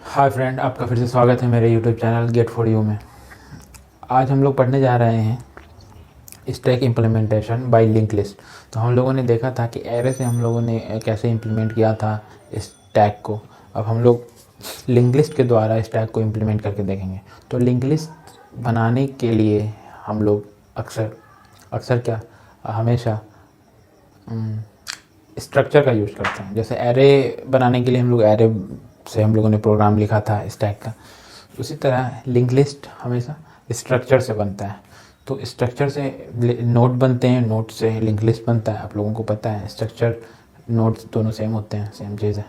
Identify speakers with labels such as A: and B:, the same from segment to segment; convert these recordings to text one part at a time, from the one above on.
A: Hi friend, आपका फिर से स्वागत है मेरे YouTube channel get for you में। आज हम लोग पढ़ने जा रहे हैं stack implementation bye link list. तो हम लोगों ने देखा था कि एरे से हम लोगों ने कैसे इम्प्लीमेंट किया था स्टैक को। अब हम लोग लिंक लिस्ट के द्वारा स्टैक को इम्प्लीमेंट करके देखेंगे। तो लिंक लिस्ट बनाने के लिए हम लोग अक्सर क्या हमेशा स्ट्रक्चर का यूज़ करते हैं। जैसे एरे बनाने के लिए हम लोग एरे से हम लोगों ने प्रोग्राम लिखा था स्टैक का, उसी तरह लिंक लिस्ट हमेशा स्ट्रक्चर से बनता है। तो स्ट्रक्चर से नोड बनते हैं, नोड से लिंक लिस्ट बनता है। आप लोगों को पता है स्ट्रक्चर नोड्स दोनों सेम होते हैं, सेम चीज़ है।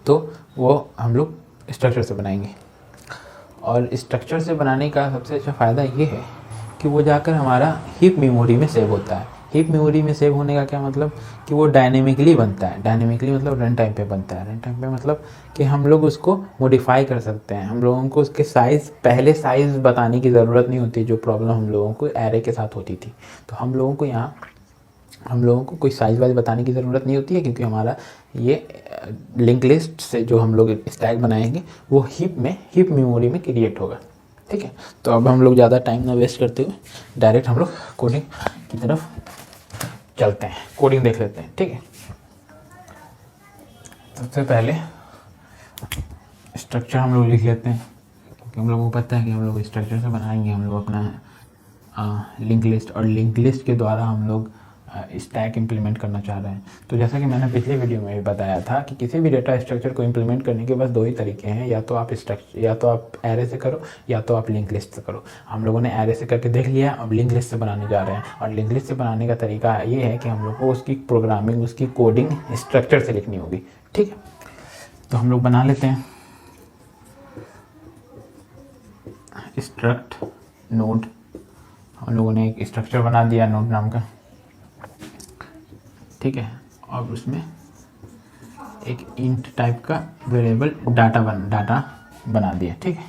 A: तो वो हम लोग स्ट्रक्चर से बनाएंगे। और स्ट्रक्चर से बनाने का सबसे अच्छा फ़ायदा ये है कि वो जाकर हमारा हीप मेमोरी में सेव होता है। हीप मेमोरी में सेव होने का क्या मतलब कि वो डायनेमिकली बनता है। डायनेमिकली मतलब रन टाइम पे बनता है। रन टाइम पे मतलब कि हम लोग उसको मॉडिफाई कर सकते हैं। हम लोगों को उसके पहले साइज़ बताने की ज़रूरत नहीं होती, जो प्रॉब्लम हम लोगों को एरे के साथ होती थी। तो हम लोगों को कोई साइज़ वाइज बताने की ज़रूरत नहीं होती है, क्योंकि हमारा ये लिंक लिस्ट से जो हम लोग स्टैक बनाएंगे वो हीप मेमोरी में क्रिएट होगा। ठीक है, तो अब हम लोग ज़्यादा टाइम ना वेस्ट करते हुए डायरेक्ट हम लोग कोडिंग की तरफ चलते हैं, कोडिंग देख लेते हैं। ठीक है, सबसे पहले स्ट्रक्चर हम लोग लिख लेते हैं, क्योंकि हम लोगों को पता है कि हम लोग स्ट्रक्चर से बनाएंगे हम लोग अपना लिंक लिस्ट, और लिंक लिस्ट के द्वारा हम लोग स्टैक इम्प्लीमेंट करना चाह रहे हैं। तो जैसा कि मैंने पिछले वीडियो में भी बताया था कि किसी भी डेटा स्ट्रक्चर को इम्प्लीमेंट करने के बस दो ही तरीके हैं, या तो आप एरे से करो या तो आप लिंक लिस्ट से करो। हम लोगों ने एरे से करके देख लिया, अब लिंक लिस्ट से बनाने जा रहे हैं। और लिंक लिस्ट से बनाने का तरीका ये है कि हम लोग को उसकी प्रोग्रामिंग, उसकी कोडिंग स्ट्रक्चर से लिखनी होगी। ठीक है, तो हम लोग बना लेते हैं स्ट्रक्ट नोड। हम लोगों ने एक स्ट्रक्चर बना दिया नोड नाम का। ठीक है, और उसमें एक इंट टाइप का वेरिएबल डाटा बना दिया। ठीक है,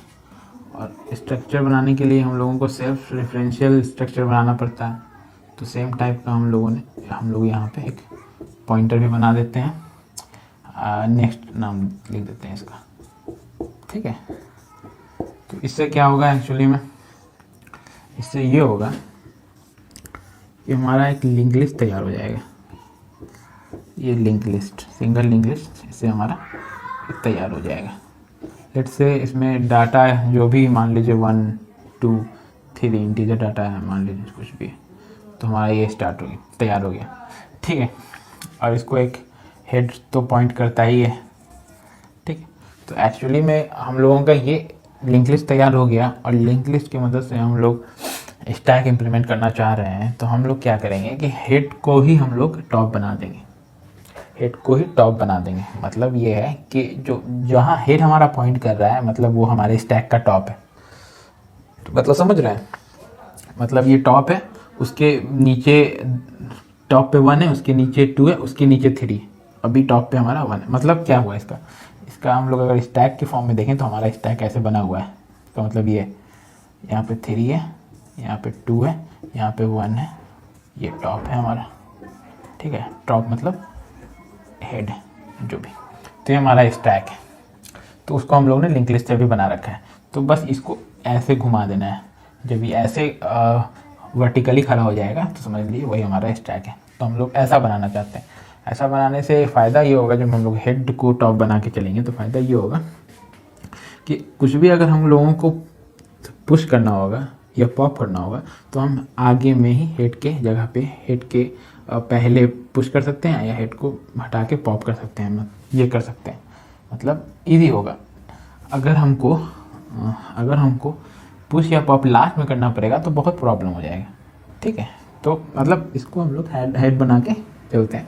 A: और स्ट्रक्चर बनाने के लिए हम लोगों को सेल्फ रेफरेंशियल स्ट्रक्चर बनाना पड़ता है। तो सेम टाइप का हम लोग यहाँ पे एक पॉइंटर भी बना देते हैं, नेक्स्ट नाम लिख देते हैं इसका। ठीक है, तो इससे क्या होगा एक्चुअली में, इससे ये होगा कि हमारा एक लिंक लिस्ट तैयार हो जाएगा। ये link list, single link list, इससे हमारा तैयार हो जाएगा। लेट्स से इसमें डाटा जो भी मान लीजिए 1 2 3 इंटीजर डाटा है, मान लीजिए कुछ भी, तो हमारा ये स्टार्ट हो गया, तैयार हो गया। ठीक है, और इसको एक हेड तो पॉइंट करता ही है। ठीक है, तो एक्चुअली में हम लोगों का ये लिंक लिस्ट तैयार हो गया, और लिंक लिस्ट की मदद से हम लोग स्टैक इम्प्लीमेंट करना चाह रहे हैं। तो हम लोग क्या करेंगे कि हेड को ही हम लोग टॉप बना देंगे। हेड को ही टॉप बना देंगे, मतलब ये है कि जो जहाँ हेड हमारा पॉइंट कर रहा है, मतलब वो हमारे स्टैक का टॉप है। तो मतलब समझ रहे हैं, मतलब ये टॉप है, उसके नीचे टॉप पे 1 है, उसके नीचे 2 है, उसके नीचे 3, अभी टॉप पे हमारा 1 है। मतलब क्या हुआ इसका हम लोग अगर स्टैक के फॉर्म में देखें तो हमारा स्टैक ऐसे बना हुआ है। इसका मतलब ये यहाँ पे 3 है, यहाँ पे 2 है, यहाँ पे 1 है, ये टॉप है हमारा। ठीक है, टॉप मतलब हेड जो भी, तो ये हमारा स्टैक है। तो उसको हम लोगों ने लिंक लिस्ट से भी बना रखा है। तो बस इसको ऐसे घुमा देना है, जब ये ऐसे वर्टिकली खड़ा हो जाएगा तो समझ लीजिए वही हमारा स्टैक है। तो हम लोग ऐसा बनाना चाहते हैं। ऐसा बनाने से फ़ायदा ये होगा, जब हम लोग हेड को टॉप बना के चलेंगे तो फ़ायदा ये होगा कि कुछ भी अगर हम लोगों को पुश करना होगा या पॉप करना होगा, तो हम आगे में ही हेड के जगह पे हेड के पहले पुश कर सकते हैं, या हेड को हटा के पॉप कर सकते हैं। ये कर सकते हैं, मतलब इजी होगा। अगर हमको पुश या पॉप लास्ट में करना पड़ेगा तो बहुत प्रॉब्लम हो जाएगा। ठीक है, तो मतलब इसको हम लोग हेड बना के चलते हैं,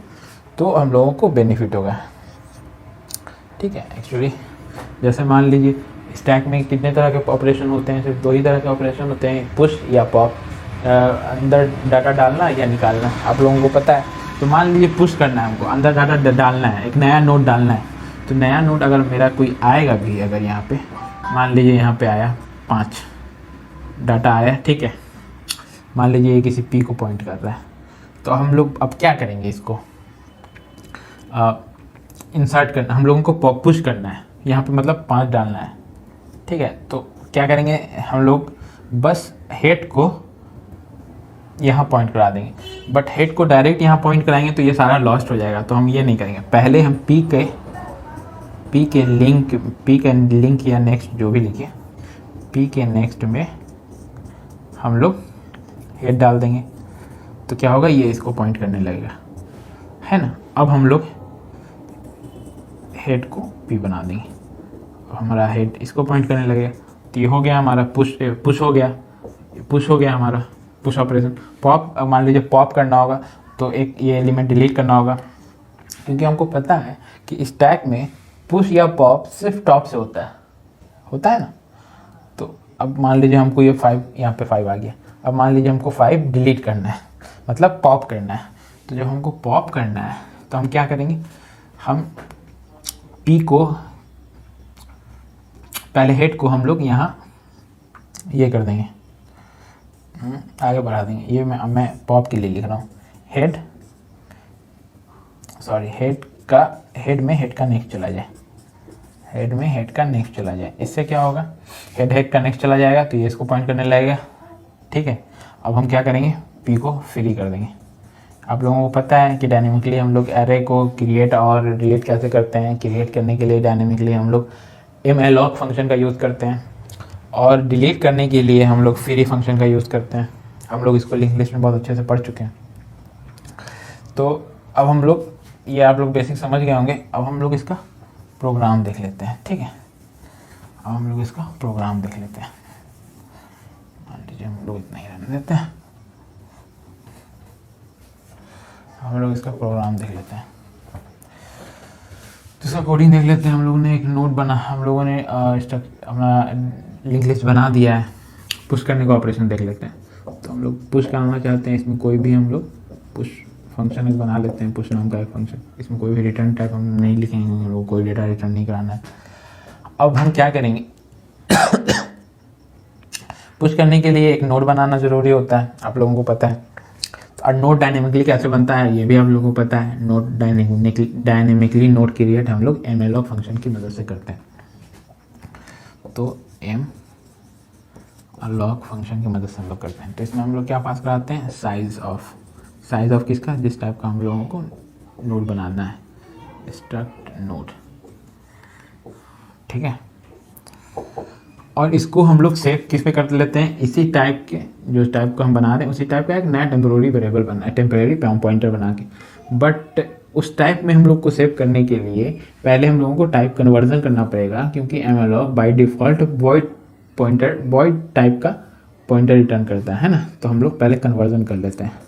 A: तो हम लोगों को बेनिफिट होगा। ठीक है, एक्चुअली जैसे मान लीजिए स्टैक में कितने तरह के ऑपरेशन होते हैं, सिर्फ 2 ही तरह के ऑपरेशन होते हैं, पुश या पॉप। अंदर डाटा डालना या निकालना, आप लोगों को पता है। तो मान लीजिए पुश करना है हमको, अंदर डाटा डालना है, एक नया नोड डालना है। तो नया नोड अगर मेरा कोई आएगा भी, अगर यहाँ पे मान लीजिए यहाँ पे आया 5 डाटा आया, ठीक है, मान लीजिए ये किसी पी को पॉइंट कर रहा है, तो हम लोग अब क्या करेंगे, इसको इंसर्ट करना, हम लोगों को पुश करना है। यहाँ पे मतलब 5 डालना है, ठीक है। तो क्या करेंगे हम लोग, बस हेड को यहाँ पॉइंट करा देंगे, बट हेड को डायरेक्ट यहाँ पॉइंट कराएंगे तो ये सारा लॉस्ट हो जाएगा, तो हम ये नहीं करेंगे। पहले हम पी के लिंक या नेक्स्ट जो भी लिखिए, पी के नेक्स्ट में हम लोग हेड डाल देंगे, तो क्या होगा, ये इसको पॉइंट करने लगेगा, है ना। अब हम लोग हेड को पी बना देंगे, हमारा हेड इसको पॉइंट करने लगेगा, तो ये हो गया हमारा पुश हो गया हमारा पुश ऑपरेशन। पॉप, मान लीजिए पॉप करना होगा तो एक ये एलिमेंट डिलीट करना होगा, क्योंकि हमको पता है कि स्टैक में पुश या पॉप सिर्फ टॉप से होता है ना। तो अब मान लीजिए हमको ये 5, यहाँ पे 5 आ गया, अब मान लीजिए हमको 5 डिलीट करना है, मतलब पॉप करना है। तो जब हमको पॉप करना है तो हम क्या करेंगे, हम पी को पहले हेड को हम लोग यहाँ ये कर देंगे, आगे बढ़ा देंगे। ये मैं पॉप के लिए लिख रहा हूँ, हेड में हेड का नेक्स्ट चला जाए, हेड में हेड का नेक्स्ट चला जाए। इससे क्या होगा, हेड का नेक्स्ट चला जाएगा तो ये इसको पॉइंट करने लगेगा, ठीक है। अब हम क्या करेंगे, पी को फ्री कर देंगे। आप लोगों को पता है कि डायनेमिकली हम लोग एरे को क्रिएट और डिलीट कैसे करते हैं। क्रिएट करने के लिए डायनेमिकली हम लोग malloc फंक्शन का यूज़ करते हैं, और डिलीट करने के लिए हम लोग फ्री फंक्शन का यूज़ करते हैं। हम लोग इसको लिंक लिस्ट में बहुत अच्छे से पढ़ चुके हैं। तो अब हम लोग, ये आप लोग बेसिक समझ गए होंगे। अब हम लोग इसका प्रोग्राम देख लेते हैं, ठीक है। अब हम लोग इसका प्रोग्राम देख लेते हैं। मान लीजिए हम लोग इतना ही रहने देते हैं, हम लोग इसका प्रोग्राम देख लेते हैं। तो इसका कोडिंग देख लेते हैं। हम लोगों ने एक नोड बना, हम लोगों ने अपना लिंक लिस्ट बना दिया है। पुश करने का ऑपरेशन देख लेते हैं। तो हम लोग पुश करना चाहते हैं, इसमें कोई भी हम लोग पुश फंक्शन एक बना लेते हैं, पुश नाम का एक फंक्शन। इसमें कोई भी रिटर्न टाइप हम नहीं लिखेंगे, हम लोग कोई डेटा रिटर्न नहीं कराना है। अब हम क्या करेंगे पुश करने के लिए एक नोड बनाना ज़रूरी होता है, आप लोगों को पता है। और नोड डायनेमिकली कैसे बनता है ये भी आप लोगों को पता है। नोड डायनेमिकली नोड क्रिएट हम लोग malloc फंक्शन की मदद से करते हैं। तो malloc फंक्शन की मदद से हम लोग करते हैं। तो इसमें हम लोग क्या पास कराते हैं, साइज ऑफ किसका, जिस टाइप का हम लोगों को नोड बनाना है, स्ट्रक्ट नोड, ठीक है। और इसको हम लोग सेव किस पे कर लेते हैं, इसी टाइप के, जो टाइप को हम बना रहे हैं उसी टाइप का एक नया टेम्पररी वेरिएबल बना है, टेम्पररी पॉइंटर बना के। बट उस टाइप में हम लोग को सेव करने के लिए पहले हम लोगों को टाइप कन्वर्जन करना पड़ेगा, क्योंकि malloc by default void type का पॉइंटर रिटर्न करता है ना। तो हम लोग पहले कन्वर्जन कर लेते हैं,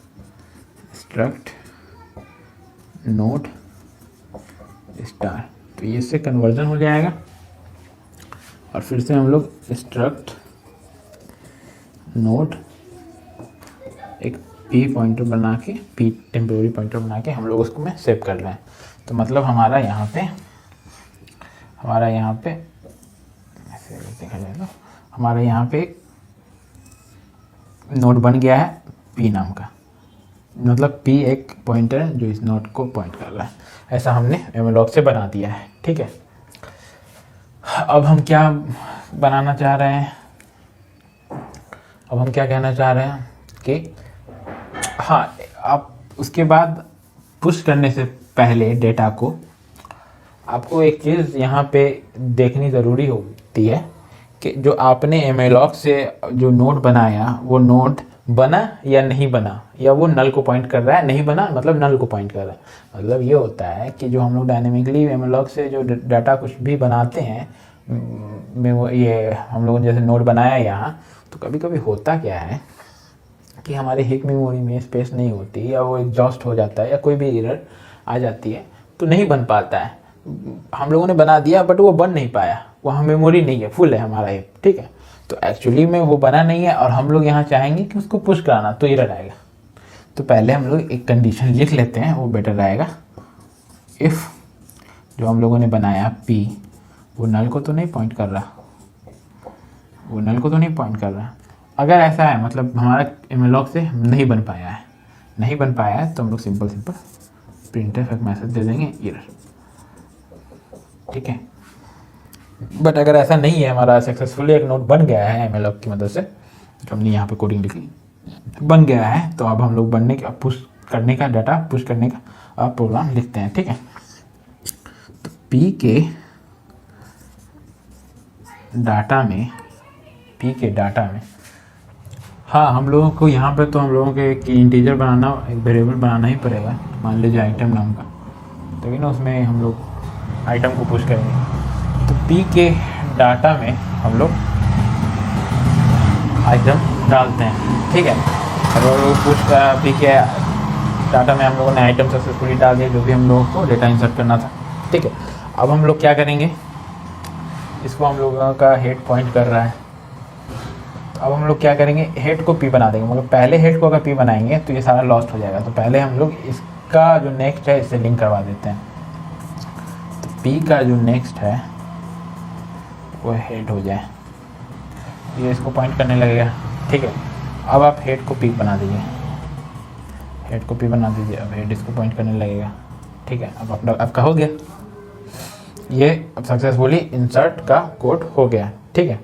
A: स्ट्रक्ट नोड स्टार, तो ये इससे कन्वर्जन हो जाएगा। और फिर से हम लोग स्ट्रक्ट नोड एक पी पॉइंटर बना के, पी टेम्पररी पॉइंटर बना के हम लोग उसको में सेव कर रहे हैं। तो मतलब हमारा यहाँ पे ऐसे देखा जाए तो हमारा यहाँ पे एक नोड बन गया है पी नाम का, मतलब पी एक पॉइंटर है जो इस नोड को पॉइंट कर रहा है। ऐसा हमने malloc से बना दिया है, ठीक है। अब हम क्या बनाना चाह रहे हैं, अब हम क्या कहना चाह रहे हैं कि हाँ, आप उसके बाद पुश करने से पहले डेटा को आपको एक चीज़ यहाँ पे देखनी ज़रूरी होती है कि जो आपने malloc से जो नोड बनाया वो नोड बना या नहीं बना, या वो नल को पॉइंट कर रहा है, नहीं बना मतलब नल को पॉइंट कर रहा है। मतलब ये होता है कि जो हम लोग डायनेमिकली malloc से जो डाटा कुछ भी बनाते हैं, ये हम लोगों ने जैसे नोड बनाया यहाँ, तो कभी कभी होता क्या है कि हमारे हिप मेमोरी में स्पेस नहीं होती, या वो एग्जॉस्ट हो जाता है, या कोई भी एरर आ जाती है तो नहीं बन पाता है। हम लोगों ने बना दिया बट वो बन नहीं पाया, वहाँ मेमोरी नहीं है, फुल है हमारा हिप, ठीक है। तो एक्चुअली में वो बना नहीं है और हम लोग यहाँ चाहेंगे कि उसको पुश कराना, तो एरर आएगा। तो पहले हम लोग एक कंडीशन लिख लेते हैं, वो बेटर रहेगा। इफ़ जो हम लोगों ने बनाया पी, वो नल को तो नहीं पॉइंट कर रहा, अगर ऐसा है मतलब हमारा malloc से नहीं बन पाया है, तो हम लोग सिंपल प्रिंटफ एक मैसेज दे देंगे एरर, ठीक है। बट अगर ऐसा नहीं है, हमारा सक्सेसफुली एक नोड बन गया है एमएलओ की मदद से, जो हमने यहाँ पे कोडिंग लिखी बन गया है, तो अब हम लोग बनने का पुश करने का डाटा पुश करने का प्रोग्राम लिखते हैं। ठीक है, तो पी के डाटा में हाँ, हम लोगों को यहाँ पे तो हम लोगों के एक इंटीजर बनाना, एक वेरिएबल बनाना ही पड़ेगा। मान लीजिए आइटम नाम का, तो ना उसमें हम लोग आइटम को पुश करेंगे। तो पी के डाटा में हम लोग आइटम डालते हैं। ठीक है, और लोग पुश पी के डाटा में हम लोगों ने आइटम सक्सेसफुली डाल दिया, जो भी हम लोगों को डेटा इंसर्ट करना था। ठीक है, अब हम लोग क्या करेंगे, इसको हम लोगों का हेड पॉइंट कर रहा है, अब हम लोग क्या करेंगे, हेड को पी बना देंगे। मगर पहले हेड को अगर पी बनाएंगे तो ये सारा लॉस्ट हो जाएगा, तो पहले हम लोग इसका जो नेक्स्ट है इससे लिंक करवा देते हैं। तो पी का जो नेक्स्ट है वो हेड हो जाए, ये इसको पॉइंट करने लगेगा। ठीक है, अब आप हेड को पी बना दीजिए, हेड को पी बना दीजिए, अब हेड इसको पॉइंट करने लगेगा। ठीक है, अब अपना आपका हो गया, ये अब सक्सेसफुली इंसर्ट का कोड हो गया। ठीक है,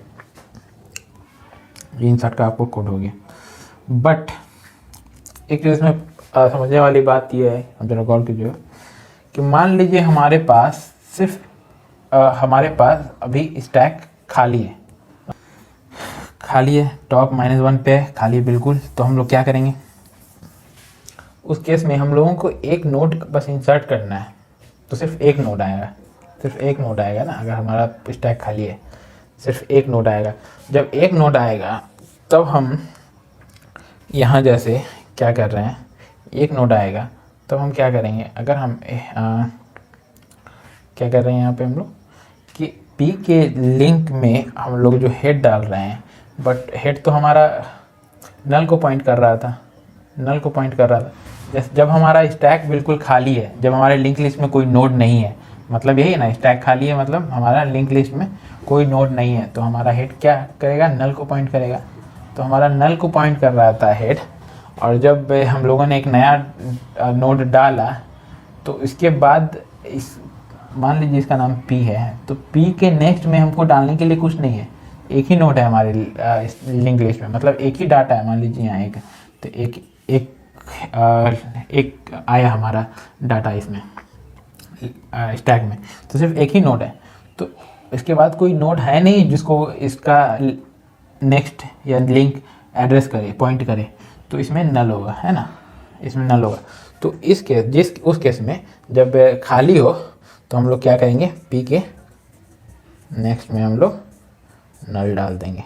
A: ये इंसर्ट का आपको कोड हो गया। बट एक चीज़ इसमें समझने वाली बात ये है, हम जरा गौर कीजिए, कि मान लीजिए हमारे पास सिर्फ हमारे पास अभी स्टैक खाली है, टॉप -1 पे खाली है बिल्कुल। तो हम लोग क्या करेंगे, उस केस में हम लोगों को एक नोड बस इंसर्ट करना है, तो सिर्फ एक नोड आएगा, ना। अगर हमारा स्टैक खाली है सिर्फ एक नोड आएगा। जब एक नोड आएगा तब हम यहाँ जैसे क्या कर रहे हैं, एक नोड आएगा तब हम क्या करेंगे, अगर हम क्या कर रहे हैं यहाँ पे हम लोग कि पी के लिंक में हम लोग जो हेड डाल रहे हैं, बट हेड तो हमारा नल को पॉइंट कर रहा था, जैसे जब हमारा स्टैक बिल्कुल खाली है, जब हमारे लिंक लिस्ट में कोई नोड नहीं है, मतलब यही है ना, स्टैक खाली है मतलब हमारा लिंक लिस्ट में कोई नोड नहीं है, तो हमारा हेड क्या करेगा, नल को पॉइंट करेगा। तो हमारा नल को पॉइंट कर रहा था हेड, और जब हम लोगों ने एक नया नोड डाला तो इसके बाद इस मान लीजिए इसका नाम पी है, तो पी के नेक्स्ट में हमको डालने के लिए कुछ नहीं है, एक ही नोड है हमारे लिंक लिस्ट में, मतलब एक ही डाटा है। मान लीजिए यहाँ एक, तो एक आया हमारा डाटा इसमें स्टैक में, तो सिर्फ एक ही नोड है। तो इसके बाद कोई नोड है नहीं जिसको इसका नेक्स्ट या लिंक एड्रेस करे, पॉइंट करे, तो इसमें नल होगा, है ना, इसमें नल होगा। तो उस केस में जब खाली हो तो हम लोग क्या करेंगे, पी के नेक्स्ट में हम लोग नल डाल देंगे।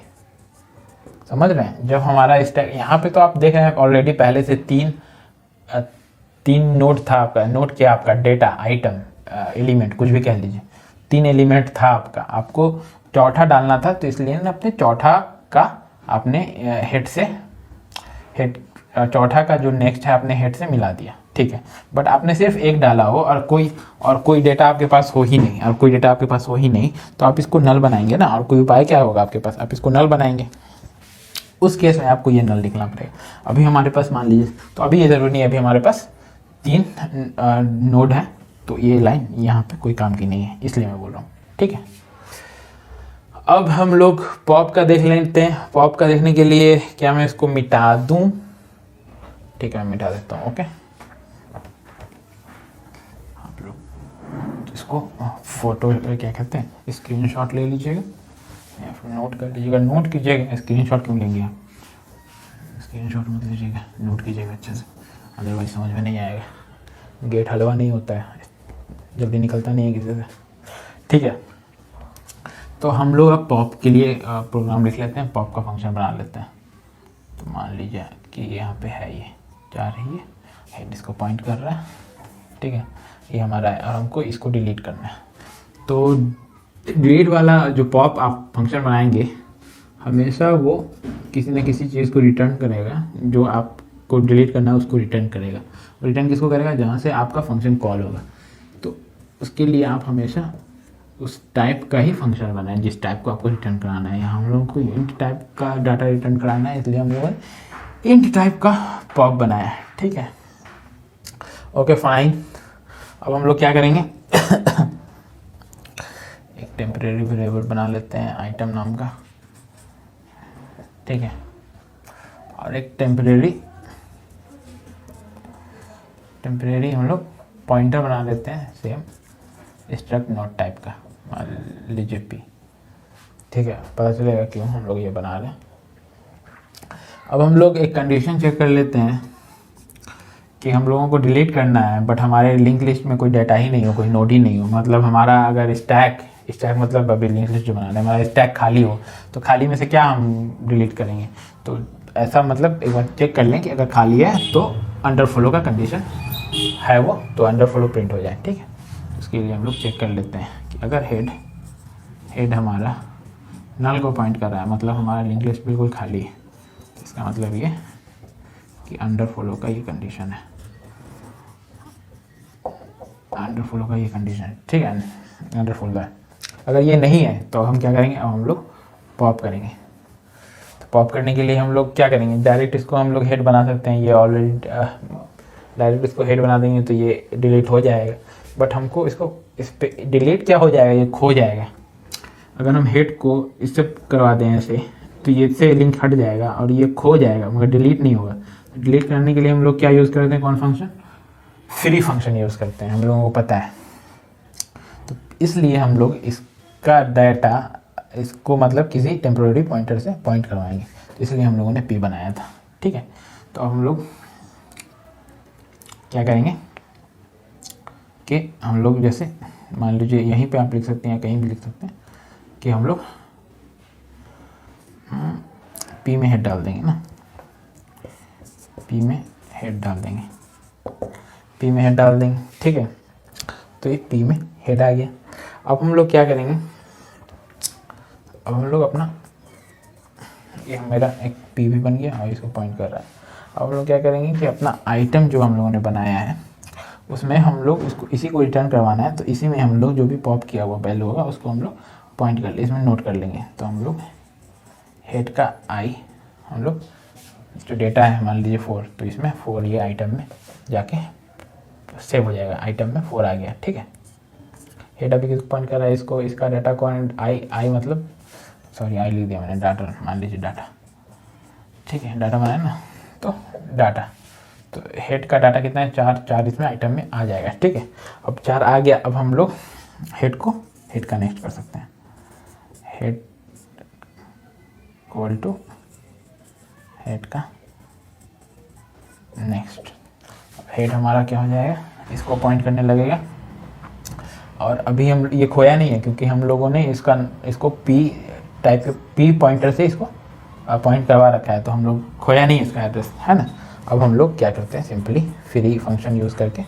A: समझ रहे हैं, जब हमारा स्टैक यहाँ पे, तो आप देख रहे हैं ऑलरेडी पहले से तीन नोड था आपका, नोड क्या आपका डेटा, आइटम, एलिमेंट, कुछ भी कह लीजिए, 3 एलिमेंट था आपका, आपको चौथा डालना था, तो इसलिए ना अपने चौथा का आपने चौथा का जो नेक्स्ट है आपने हेड से मिला दिया। ठीक है, बट आपने सिर्फ एक डाला हो और कोई डेटा आपके पास हो ही नहीं, तो आप इसको नल बनाएंगे ना, और कोई उपाय क्या होगा आपके पास, आप इसको नल बनाएंगे। उस केस में आपको ये नल लिखना पड़ेगा। अभी हमारे पास मान लीजिए, तो अभी ये ज़रूरी नहीं है, अभी हमारे पास 3 नोड है, तो ये लाइन यहाँ पे कोई काम की नहीं है, इसलिए मैं बोल रहा हूँ। ठीक है, अब हम लोग पॉप का देख लेते हैं। पॉप का देखने के लिए क्या मैं इसको मिटा दूँ? ठीक है, मैं मिटा देता हूँ। ओके, आप लोग इसको फोटो क्या कहते हैं, स्क्रीनशॉट ले लीजिएगा या फिर नोट कर लीजिएगा। नोट कीजिएगा, स्क्रीनशॉट क्यों लेंगे आप, स्क्रीनशॉट मत लीजिएगा, नोट कीजिएगा अच्छे से, अदरवाइज समझ में नहीं आएगा। गेट हलवा नहीं होता है, जल्दी निकलता नहीं है किसी से। ठीक है, तो हम लोग अब पॉप के लिए प्रोग्राम लिख लेते हैं, पॉप का फंक्शन बना लेते हैं। तो मान लीजिए कि यहाँ पे है, ये जा रही है, हेड इसको पॉइंट कर रहा है। ठीक है, ये हमारा है, और हमको इसको डिलीट करना है। तो डिलीट वाला जो पॉप आप फंक्शन बनाएंगे, हमेशा वो किसी न किसी चीज़ को रिटर्न करेगा, जो आपको डिलीट करना है उसको रिटर्न करेगा। रिटर्न किसको करेगा, जहाँ से आपका फंक्शन कॉल होगा। तो उसके लिए आप हमेशा उस टाइप का ही फंक्शन बनाएं जिस टाइप को आपको रिटर्न कराना है। यहाँ हम लोगों को इंट टाइप का डाटा रिटर्न कराना है, इसलिए हम लोगों ने इंट टाइप का पॉप बनाया है। ठीक है, ओके फाइन। अब हम लोग क्या करेंगे, एक टेम्परेरी वेरिएबल बना लेते हैं आइटम नाम का, ठीक है। और एक टेम्परेरी हम लोग पॉइंटर बना लेते हैं सेम स्ट्रक्ट नोट टाइप का, मान लीजिए पी, ठीक है। पता चलेगा क्यों हम लोग ये बना रहे हैं। अब हम लोग एक कंडीशन चेक कर लेते हैं कि हम लोगों को डिलीट करना है बट हमारे लिंक लिस्ट में कोई डाटा ही नहीं हो, कोई नोड ही नहीं हो। मतलब हमारा अगर स्टैक मतलब अभी लिंक लिस्ट जो बनाना है, हमारा स्टैक खाली हो तो खाली में से क्या हम डिलीट करेंगे। तो ऐसा मतलब एक बार चेक कर लें कि अगर खाली है तो अंडर फ्लो का कंडीशन है वो, तो अंडर फ्लो प्रिंट हो जाए, ठीक है। उसके लिए हम लोग चेक कर लेते हैं कि अगर हेड हमारा नल को पॉइंट कर रहा है, मतलब हमारा लिंक लिस्ट बिल्कुल खाली है, तो इसका मतलब ये कि अंडर फ्लो का ये कंडीशन है, अंडर फ्लो का ये कंडीशन है, ठीक है। अंडर फ्लो है। अगर ये नहीं है तो हम क्या करेंगे, अब हम लोग पॉप करेंगे। तो पॉप करने के लिए हम लोग क्या करेंगे, डायरेक्ट इसको हम लोग हेड बना सकते हैं। ये ऑलरेडी डायरेक्ट इसको हेड बना देंगे तो ये डिलीट हो जाएगा, बट हमको इसको इस पर डिलीट क्या हो जाएगा, ये खो जाएगा। अगर हम हेड को इससे करवा दें ऐसे तो ये इससे लिंक हट जाएगा और ये खो जाएगा मगर डिलीट नहीं होगा। डिलीट करने के लिए हम लोग क्या यूज़ करते हैं, कौन फंक्शन, फ्री फंक्शन यूज़ करते हैं, हम लोगों को पता है। तो इसलिए हम लोग इसका डाटा इसको मतलब किसी टेम्पोररी पॉइंटर से पॉइंट करवाएंगे, तो इसलिए हम लोगों ने पी बनाया था, ठीक है। तो अब हम लोग क्या करेंगे कि हम लोग जैसे मान लीजिए यहीं पे आप लिख सकते हैं, कहीं भी लिख सकते हैं कि हम लोग पी में हेड डाल देंगे ना, पी में हेड डाल देंगे, पी में हेड डाल देंगे, ठीक है। तो ये पी में हेड आ गया। अब हम लोग क्या करेंगे, अब हम लोग अपना ये मेरा एक पी भी बन गया और इसको पॉइंट कर रहा है। अब हम लोग क्या करेंगे कि अपना आइटम जो हम लोगों ने बनाया है उसमें हम लोग इसको इसी को रिटर्न करवाना है, तो इसी में हम लोग जो भी पॉप किया हुआ वैल्यू होगा उसको हम लोग पॉइंट कर ले, इसमें नोट कर लेंगे। तो हम लोग हेड का आई हम लोग जो डेटा है मान लीजिए 4, तो इसमें 4 ये आइटम में जाके सेव हो जाएगा, आइटम में 4 आ गया, ठीक है। हेड अभी किसको पॉइंट कर रहा है, इसको, इसका डाटा कौन, आई मतलब सॉरी आई लिख दिया मैंने, डाटा मान लीजिए डाटा, ठीक है। डाटा बनाया ना, तो डाटा, तो हेड का डाटा कितना है, 4 इसमें आइटम में आ जाएगा, ठीक है। अब 4 आ गया। अब हम लोग हेड का नेक्स्ट कर सकते हैं, हेड इक्वल टू हेड का नेक्स्ट। हेड हमारा क्या हो जाएगा, इसको पॉइंट करने लगेगा। और अभी हम ये खोया नहीं है क्योंकि हम लोगों ने इसको पी टाइप के पी पॉइंटर से इसको पॉइंट करवा रखा है, तो हम लोग खोया नहीं इसका एड्रेस, है ना। अब हम लोग क्या करते हैं, सिंपली फ्री फंक्शन यूज़ करके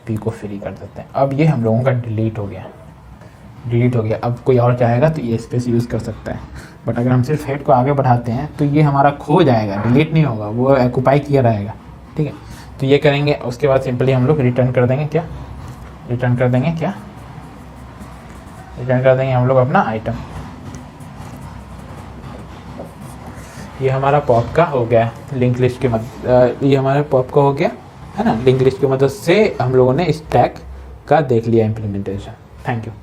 A: पी को फ्री कर देते हैं। अब ये हम लोगों का डिलीट हो गया। अब कोई और चाहेगा तो ये स्पेस यूज़ कर सकता है, बट अगर हम सिर्फ हेड को आगे बढ़ाते हैं तो ये हमारा खो जाएगा, डिलीट नहीं होगा, वो ऑक्यूपाई किया रहेगा, ठीक है। तो ये करेंगे, उसके बाद सिंपली हम लोग रिटर्न कर देंगे हम लोग अपना आइटम। ये हमारा पॉप का हो गया लिंक लिस्ट के ये हमारा पॉप का हो गया, है ना। लिंक लिस्ट की मदद से हम लोगों ने स्टैक का देख लिया इम्प्लीमेंटेशन। Thank you.